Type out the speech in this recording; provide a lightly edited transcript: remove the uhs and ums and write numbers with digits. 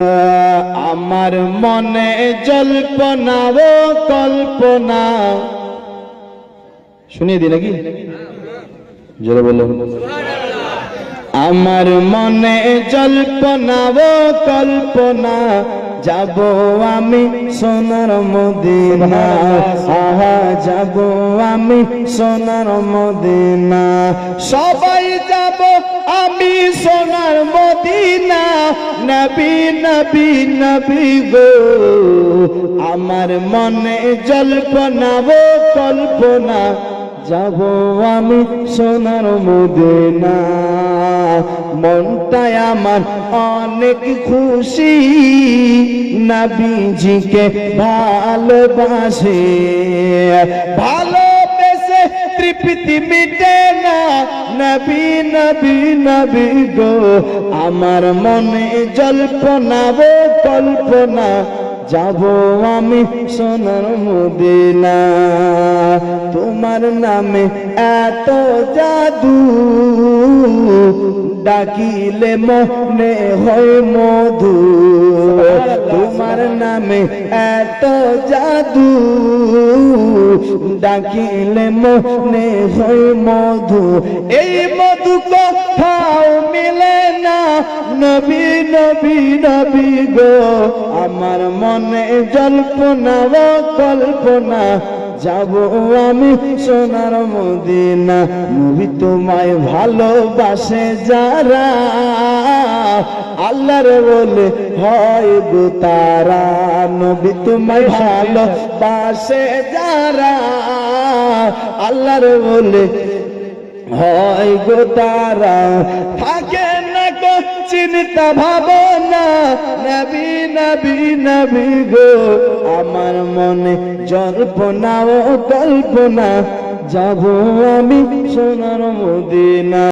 আমার মনে জল্পনা ও কল্পনা শুনিয়ে দিই নাকি জোরে বলুন আমার মনে জল্পনা ও কল্পনা যাব আমি সোনার মদিনা আহা যাব আমি সোনার মদিনা সবাই যাব আমি সোনার মদিনা নবী নবী নবী গো আমার মনে জল্পনা ও কল্পনা যাব আমি সোনার মদিনা মনটাই আমার অনেক খুশি নবীজিকে ভালোবাসে ভালোবেসে তৃপ্তি মিটে না নবী নবী নবী গো আমার মনে জল্পনা ও কল্পনা যাব আমি সোনার মদিনা তোমার নামে এত জাদু ডাকিলে মনে হয় মধু তোমার নামে এত জাদু ডাকিলে মনে হয় মধু এই মধু কোথাও মিলে না নবী নবী নবী গো আমার মনে জল্পনা ও কল্পনা যাব আমি সোনার মদিনা নবী তোমায় ভালোবাসে যারা আল্লাহর বলে হয় গো তারা নবী তোমায় ভালোবাসে যারা আল্লাহর বলে হয় গো তারা থাকে না গো চিন্তা ভাবনা নবী নবী নবী গো আমার মনে জল্পনা ও কল্পনা যাব আমি সোনার মদিনা।